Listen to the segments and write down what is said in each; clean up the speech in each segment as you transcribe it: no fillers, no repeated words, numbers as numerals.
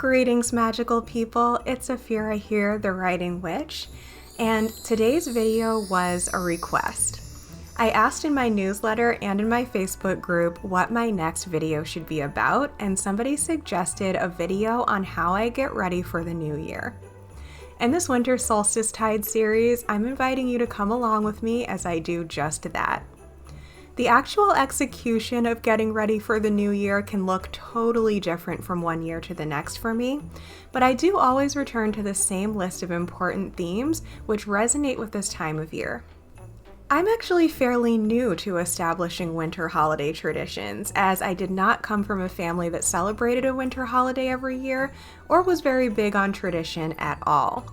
Greetings, magical people. It's Afira here, the Writing Witch, and today's video was a request. I asked in my newsletter and in my Facebook group what my next video should be about, and somebody suggested a video on how I get ready for the new year. In this Winter Solstice Tide series, I'm inviting you to come along with me as I do just that. The actual execution of getting ready for the new year can look totally different from one year to the next for me, but I do always return to the same list of important themes which resonate with this time of year. I'm actually fairly new to establishing winter holiday traditions, as I did not come from a family that celebrated a winter holiday every year or was very big on tradition at all.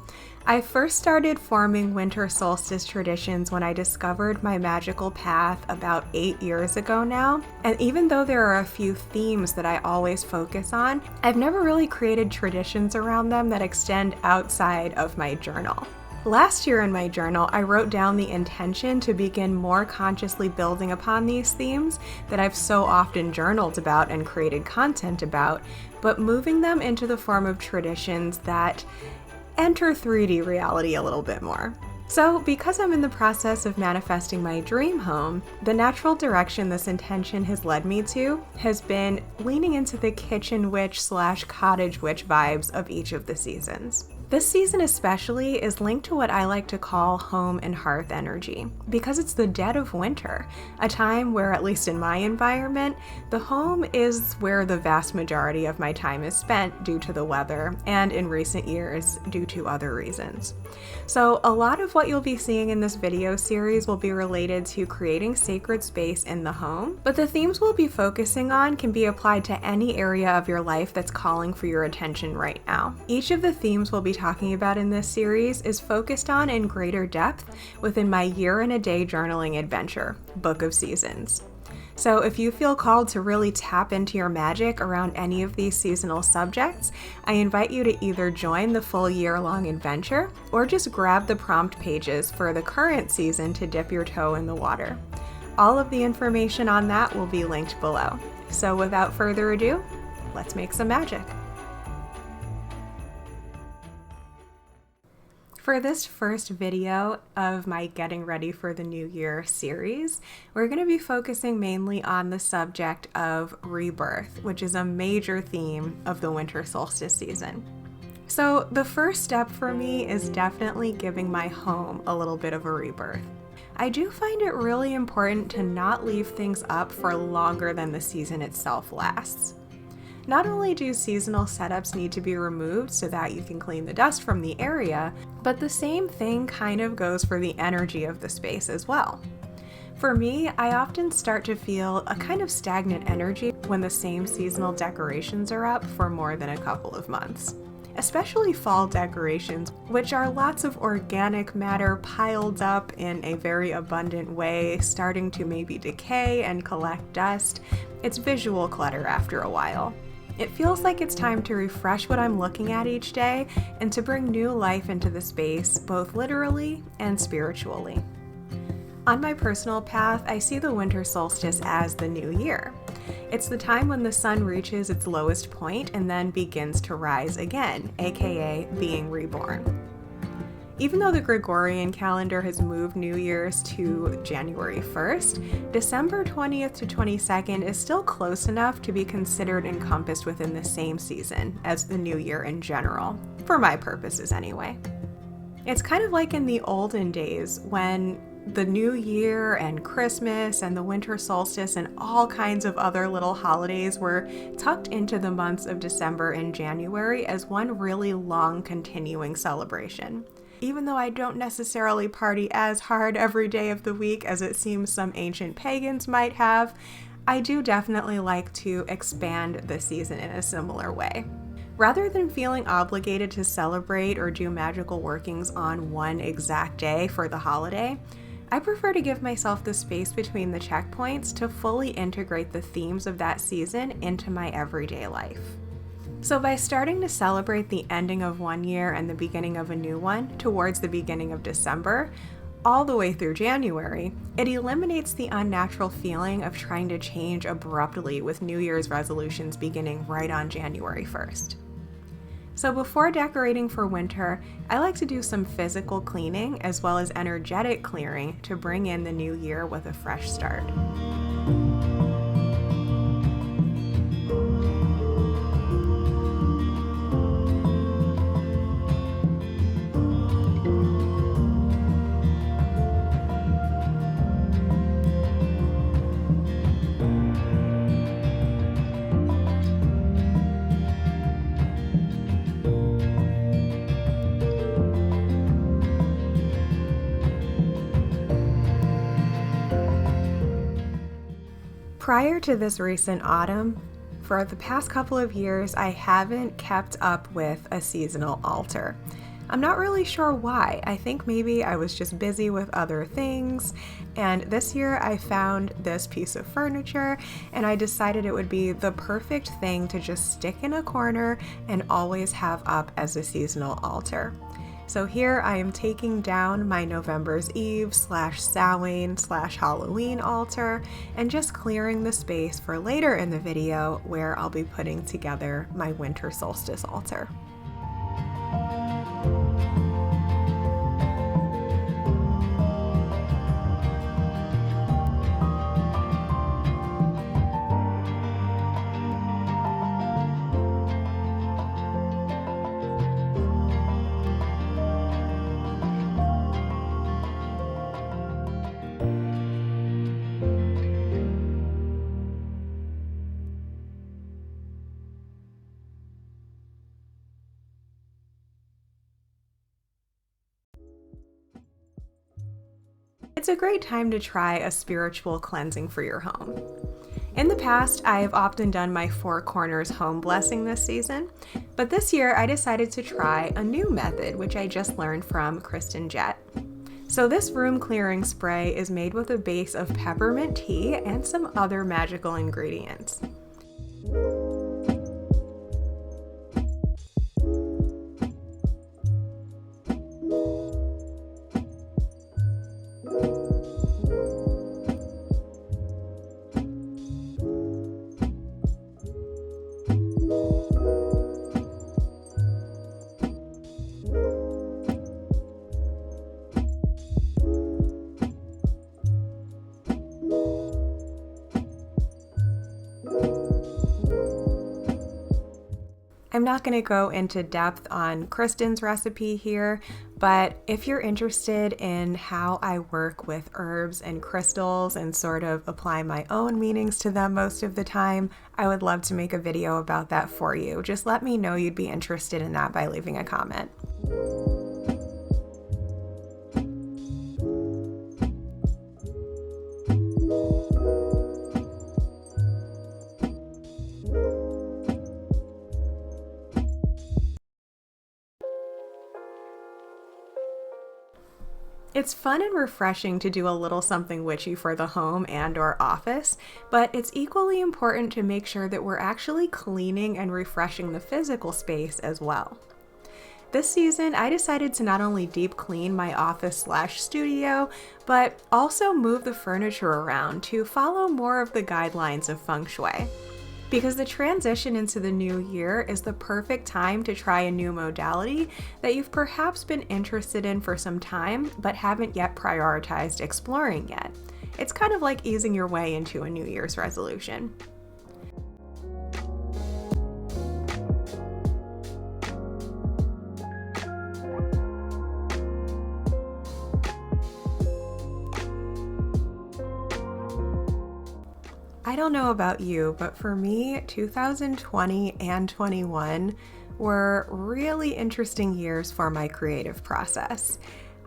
I first started forming winter solstice traditions when I discovered my magical path about 8 years ago now, and even though there are a few themes that I always focus on, I've never really created traditions around them that extend outside of my journal. Last year in my journal, I wrote down the intention to begin more consciously building upon these themes that I've so often journaled about and created content about, but moving them into the form of traditions that enter 3D reality a little bit more. So, because I'm in the process of manifesting my dream home, the natural direction this intention has led me to has been leaning into the kitchen witch / cottage witch vibes of each of the seasons. This season especially is linked to what I like to call home and hearth energy, because it's the dead of winter, a time where, at least in my environment, the home is where the vast majority of my time is spent due to the weather, and in recent years, due to other reasons. So a lot of what you'll be seeing in this video series will be related to creating sacred space in the home, but the themes we'll be focusing on can be applied to any area of your life that's calling for your attention right now. Each of the themes we'll be talking about in this series is focused on in greater depth within my year and a day journaling adventure, Book of Seasons. So if you feel called to really tap into your magic around any of these seasonal subjects, I invite you to either join the full year-long adventure or just grab the prompt pages for the current season to dip your toe in the water. All of the information on that will be linked below. So without further ado, let's make some magic. For this first video of my Getting Ready for the New Year series, we're going to be focusing mainly on the subject of rebirth, which is a major theme of the winter solstice season. So the first step for me is definitely giving my home a little bit of a rebirth. I do find it really important to not leave things up for longer than the season itself lasts. Not only do seasonal setups need to be removed so that you can clean the dust from the area, but the same thing kind of goes for the energy of the space as well. For me, I often start to feel a kind of stagnant energy when the same seasonal decorations are up for more than a couple of months. Especially fall decorations, which are lots of organic matter piled up in a very abundant way, starting to maybe decay and collect dust. It's visual clutter after a while. It feels like it's time to refresh what I'm looking at each day and to bring new life into the space, both literally and spiritually. On my personal path, I see the winter solstice as the new year. It's the time when the sun reaches its lowest point and then begins to rise again, aka being reborn. Even though the Gregorian calendar has moved New Year's to January 1st, December 20th to 22nd is still close enough to be considered encompassed within the same season as the New Year in general, for my purposes anyway. It's kind of like in the olden days when the New Year and Christmas and the winter solstice and all kinds of other little holidays were tucked into the months of December and January as one really long continuing celebration. Even though I don't necessarily party as hard every day of the week as it seems some ancient pagans might have, I do definitely like to expand the season in a similar way. Rather than feeling obligated to celebrate or do magical workings on one exact day for the holiday, I prefer to give myself the space between the checkpoints to fully integrate the themes of that season into my everyday life. So by starting to celebrate the ending of one year and the beginning of a new one towards the beginning of December, all the way through January, it eliminates the unnatural feeling of trying to change abruptly with New Year's resolutions beginning right on January 1st. So before decorating for winter, I like to do some physical cleaning as well as energetic clearing to bring in the new year with a fresh start. Prior to this recent autumn, for the past couple of years, I haven't kept up with a seasonal altar. I'm not really sure why. I think maybe I was just busy with other things, and this year I found this piece of furniture and I decided it would be the perfect thing to just stick in a corner and always have up as a seasonal altar. So here I am taking down my November's Eve / Samhain / Halloween altar and just clearing the space for later in the video where I'll be putting together my Winter Solstice altar. It's a great time to try a spiritual cleansing for your home. In the past, I have often done my Four Corners home blessing this season, but this year I decided to try a new method which I just learned from Kristen Jett. So this room clearing spray is made with a base of peppermint tea and some other magical ingredients. I'm not going to go into depth on Kristen's recipe here, but if you're interested in how I work with herbs and crystals and sort of apply my own meanings to them most of the time, I would love to make a video about that for you. Just let me know you'd be interested in that by leaving a comment. It's fun and refreshing to do a little something witchy for the home and/or office, but it's equally important to make sure that we're actually cleaning and refreshing the physical space as well. This season, I decided to not only deep clean my office / studio, but also move the furniture around to follow more of the guidelines of feng shui. Because the transition into the new year is the perfect time to try a new modality that you've perhaps been interested in for some time, but haven't yet prioritized exploring yet. It's kind of like easing your way into a New Year's resolution. I don't know about you, but for me, 2020 and 21 were really interesting years for my creative process.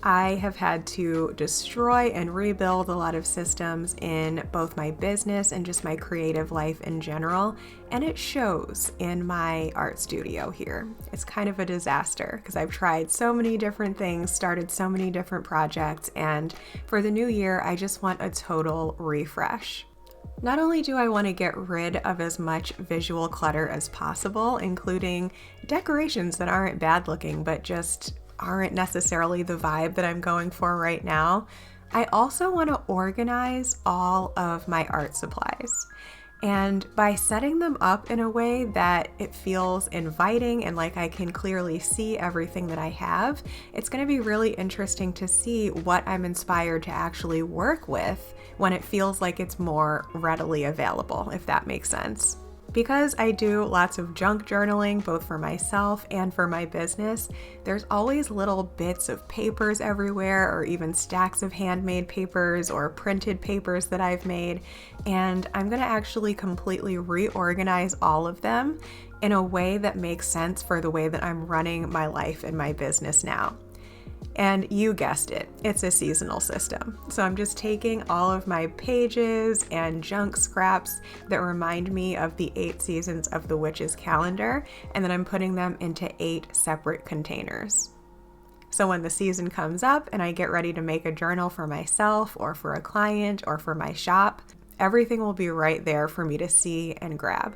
I have had to destroy and rebuild a lot of systems in both my business and just my creative life in general, and it shows in my art studio here. It's kind of a disaster because I've tried so many different things, started so many different projects, and for the new year, I just want a total refresh. Not only do I want to get rid of as much visual clutter as possible, including decorations that aren't bad looking but just aren't necessarily the vibe that I'm going for right now, I also want to organize all of my art supplies. And by setting them up in a way that it feels inviting and like I can clearly see everything that I have, it's going to be really interesting to see what I'm inspired to actually work with when it feels like it's more readily available, if that makes sense. Because I do lots of junk journaling, both for myself and for my business, there's always little bits of papers everywhere, or even stacks of handmade papers or printed papers that I've made. And I'm going to actually completely reorganize all of them in a way that makes sense for the way that I'm running my life and my business now. And you guessed it, it's a seasonal system. So I'm just taking all of my pages and junk scraps that remind me of the 8 seasons of the witch's calendar, and then I'm putting them into 8 separate containers. So when the season comes up and I get ready to make a journal for myself or for a client or for my shop, everything will be right there for me to see and grab.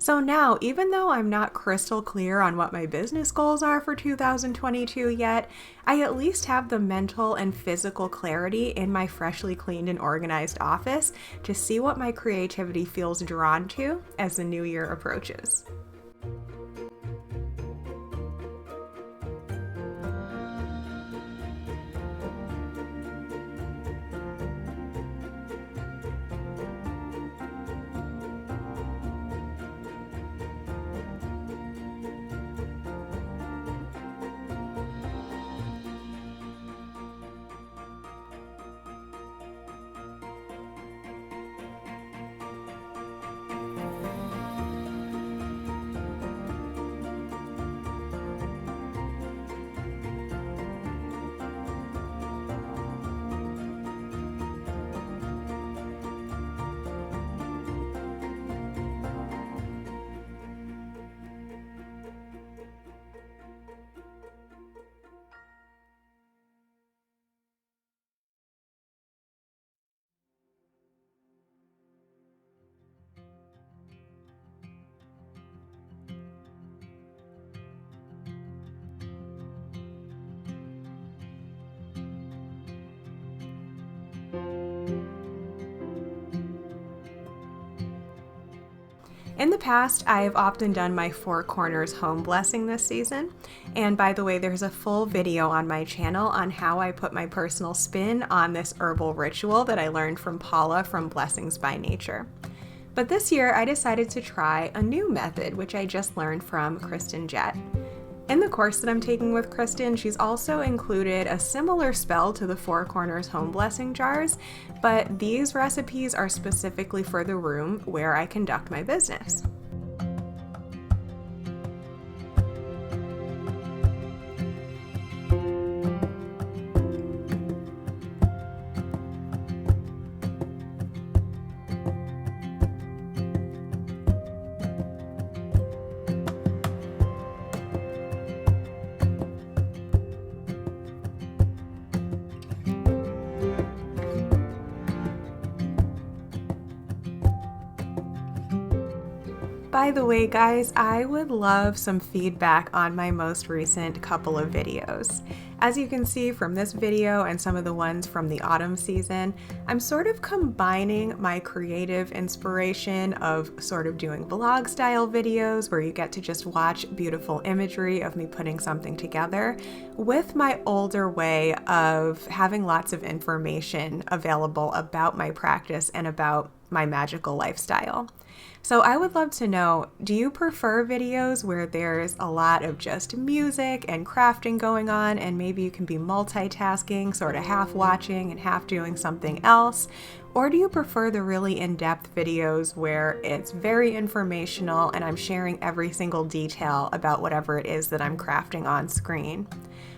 So now, even though I'm not crystal clear on what my business goals are for 2022 yet, I at least have the mental and physical clarity in my freshly cleaned and organized office to see what my creativity feels drawn to as the new year approaches. In the past, I have often done my 4 corners home blessing this season. And by the way, there's a full video on my channel on how I put my personal spin on this herbal ritual that I learned from Paula from Blessings by Nature. But this year, I decided to try a new method, which I just learned from Kristen Jett. In the course that I'm taking with Kristen, she's also included a similar spell to the 4 corners home blessing jars, but these recipes are specifically for the room where I conduct my business. By the way, guys, I would love some feedback on my most recent couple of videos. As you can see from this video and some of the ones from the autumn season, I'm sort of combining my creative inspiration of sort of doing vlog style videos where you get to just watch beautiful imagery of me putting something together with my older way of having lots of information available about my practice and about my magical lifestyle. So I would love to know, do you prefer videos where there's a lot of just music and crafting going on, and maybe you can be multitasking, sort of half watching and half doing something else? Or do you prefer the really in-depth videos where it's very informational and I'm sharing every single detail about whatever it is that I'm crafting on screen?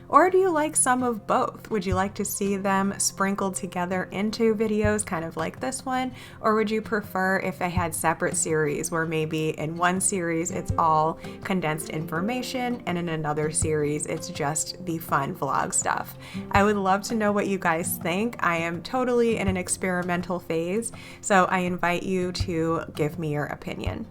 Or do you like some of both? Would you like to see them sprinkled together into videos kind of like this one? Or would you prefer if I had separate series where maybe in one series it's all condensed information and in another series it's just the fun vlog stuff? I would love to know what you guys think. I am totally in an experimental phase, so I invite you to give me your opinion.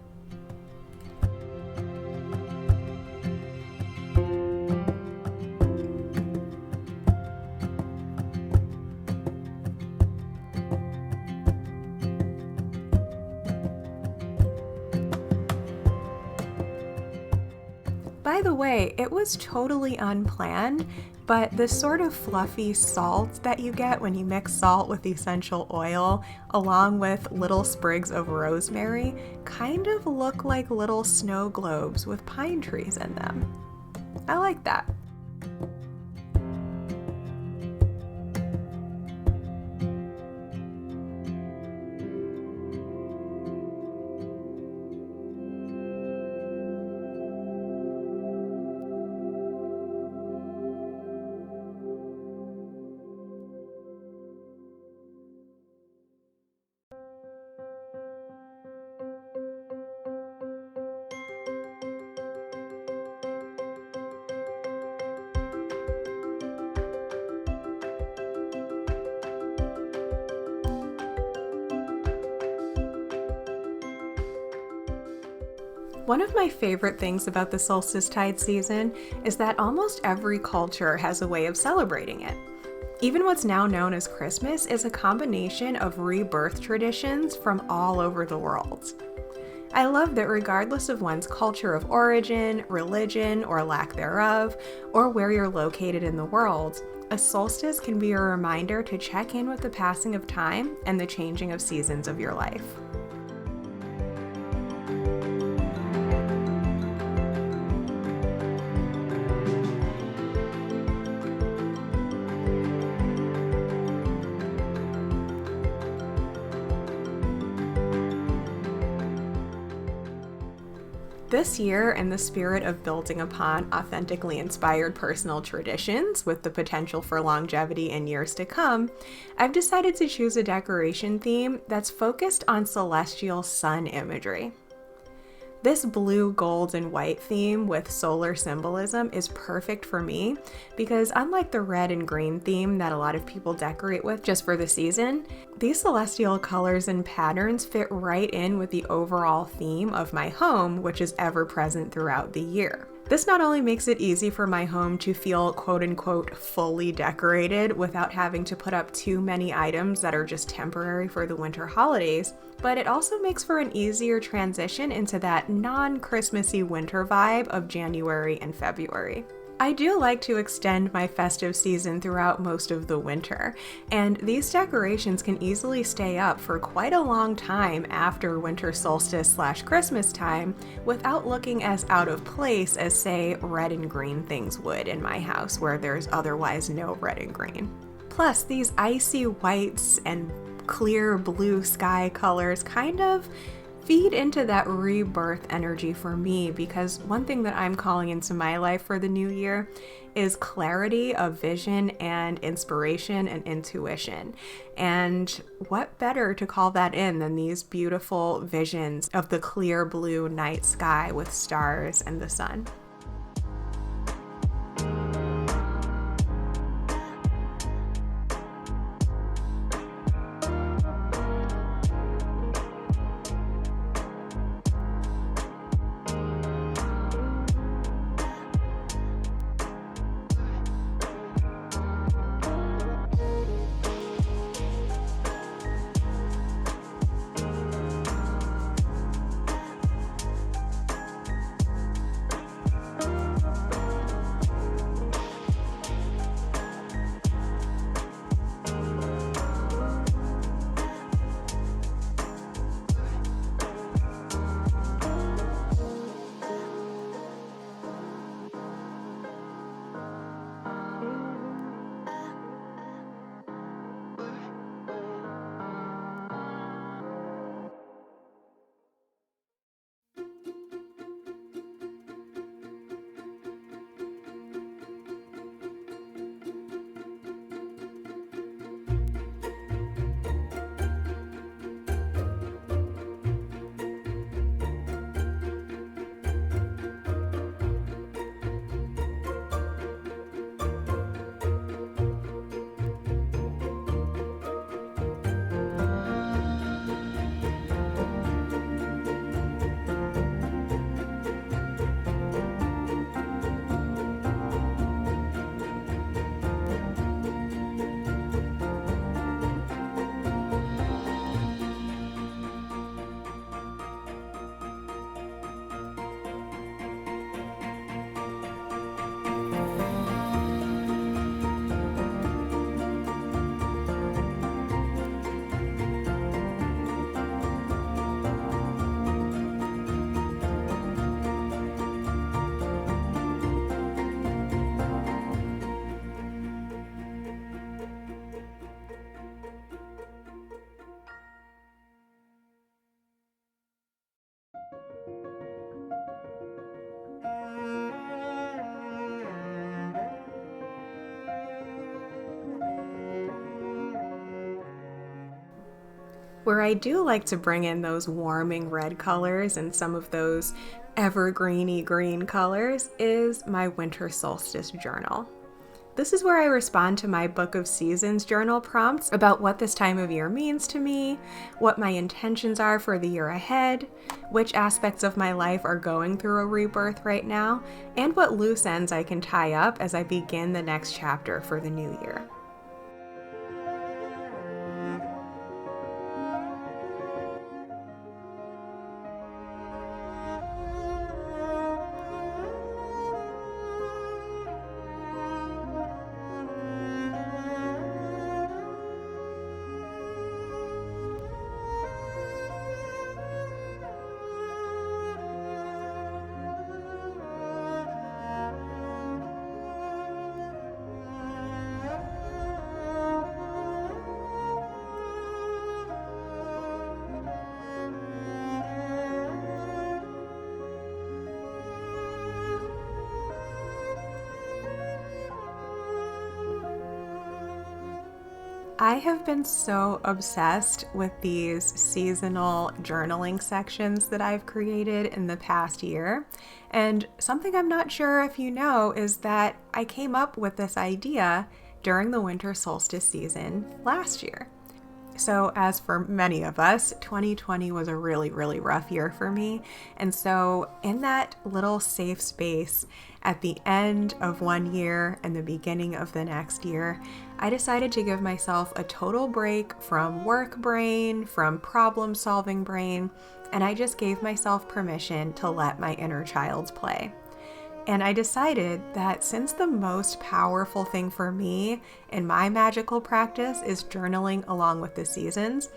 By the way, it was totally unplanned, but the sort of fluffy salt that you get when you mix salt with essential oil, along with little sprigs of rosemary, kind of look like little snow globes with pine trees in them. I like that. One of my favorite things about the solstice tide season is that almost every culture has a way of celebrating it. Even what's now known as Christmas is a combination of rebirth traditions from all over the world. I love that regardless of one's culture of origin, religion, or lack thereof, or where you're located in the world, a solstice can be a reminder to check in with the passing of time and the changing of seasons of your life. This year, in the spirit of building upon authentically inspired personal traditions with the potential for longevity in years to come, I've decided to choose a decoration theme that's focused on celestial sun imagery. This blue, gold, and white theme with solar symbolism is perfect for me because unlike the red and green theme that a lot of people decorate with just for the season, these celestial colors and patterns fit right in with the overall theme of my home, which is ever present throughout the year. This not only makes it easy for my home to feel quote-unquote fully decorated without having to put up too many items that are just temporary for the winter holidays, but it also makes for an easier transition into that non-Christmassy winter vibe of January and February. I do like to extend my festive season throughout most of the winter, and these decorations can easily stay up for quite a long time after winter solstice / Christmas time without looking as out of place as, say, red and green things would in my house where there's otherwise no red and green. Plus, these icy whites and clear blue sky colors kind of feed into that rebirth energy for me, because one thing that I'm calling into my life for the new year is clarity of vision and inspiration and intuition. And what better to call that in than these beautiful visions of the clear blue night sky with stars and the sun. Where I do like to bring in those warming red colors and some of those evergreeny green colors is my Winter Solstice journal. This is where I respond to my Book of Seasons journal prompts about what this time of year means to me, what my intentions are for the year ahead, which aspects of my life are going through a rebirth right now, and what loose ends I can tie up as I begin the next chapter for the new year. I have been so obsessed with these seasonal journaling sections that I've created in the past year. And something I'm not sure if you know is that I came up with this idea during the winter solstice season last year. So as for many of us, 2020 was a really, really rough year for me. And so in that little safe space at the end of one year and the beginning of the next year, I decided to give myself a total break from work brain, from problem solving brain, and I just gave myself permission to let my inner child play. And I decided that since the most powerful thing for me in my magical practice is journaling along with the seasons,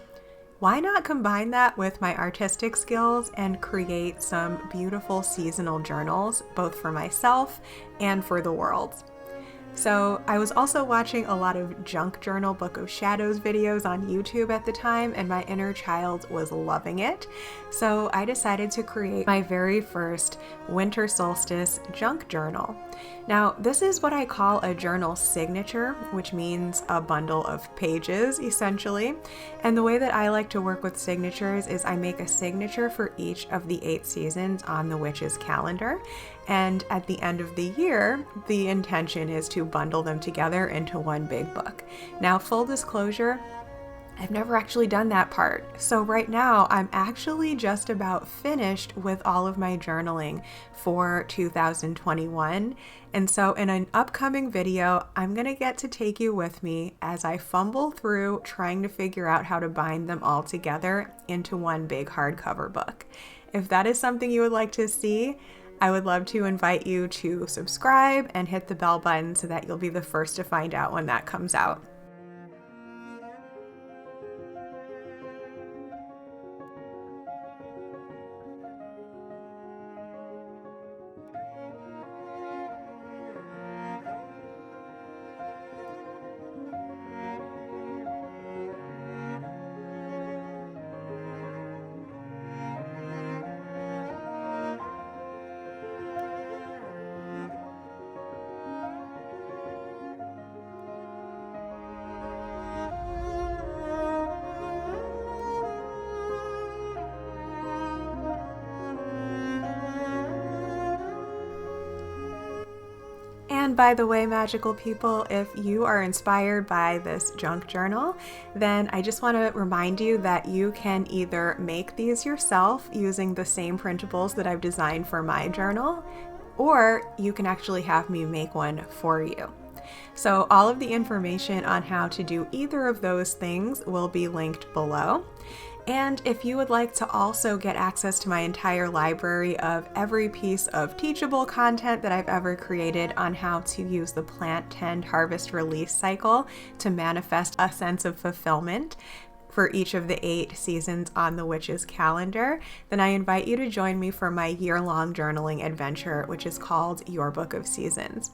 why not combine that with my artistic skills and create some beautiful seasonal journals, both for myself and for the world? So I was also watching a lot of junk journal Book of Shadows videos on YouTube at the time, and my inner child was loving it. So I decided to create my very first winter solstice junk journal. Now, this is what I call a journal signature, which means a bundle of pages, essentially. And the way that I like to work with signatures is I make a signature for each of the 8 seasons on the witch's calendar. And at the end of the year, the intention is to bundle them together into one big book. Now, full disclosure, I've never actually done that part. So right now, I'm actually just about finished with all of my journaling for 2021. And so in an upcoming video, I'm going to get to take you with me as I fumble through trying to figure out how to bind them all together into one big hardcover book. If that is something you would like to see, I would love to invite you to subscribe and hit the bell button so that you'll be the first to find out when that comes out. And by the way, magical people, if you are inspired by this junk journal, then I just want to remind you that you can either make these yourself using the same printables that I've designed for my journal, or you can actually have me make one for you. So all of the information on how to do either of those things will be linked below. And if you would like to also get access to my entire library of every piece of teachable content that I've ever created on how to use the plant, tend, harvest, release cycle to manifest a sense of fulfillment for each of the 8 seasons on the witch's calendar, then I invite you to join me for my year-long journaling adventure, which is called Your Book of Seasons.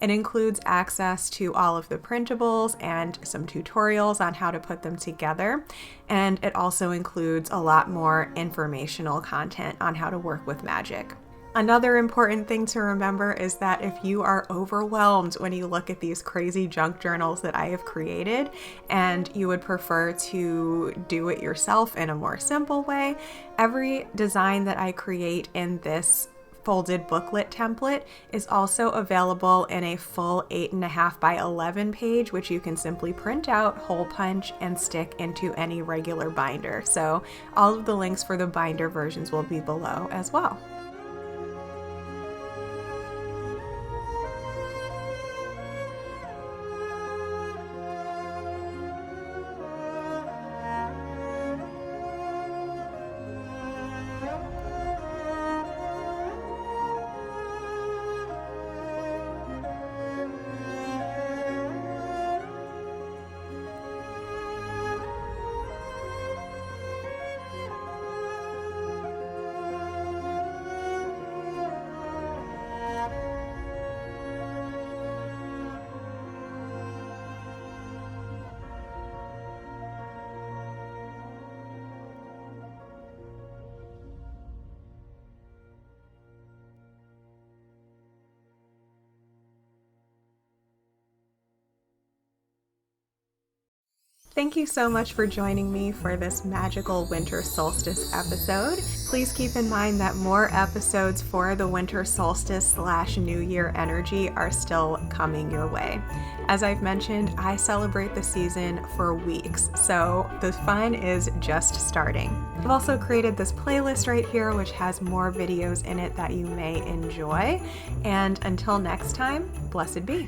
It includes access to all of the printables and some tutorials on how to put them together, and it also includes a lot more informational content on how to work with magic. Another important thing to remember is that if you are overwhelmed when you look at these crazy junk journals that I have created and you would prefer to do it yourself in a more simple way, every design that I create in this folded booklet template is also available in a full 8.5 by 11 page, which you can simply print out, hole punch, and stick into any regular binder. So all of the links for the binder versions will be below as well. Thank you so much for joining me for this magical winter solstice episode. Please keep in mind that more episodes for the winter solstice / New Year energy are still coming your way. As I've mentioned, I celebrate the season for weeks, so the fun is just starting. I've also created this playlist right here, which has more videos in it that you may enjoy. And until next time, blessed be.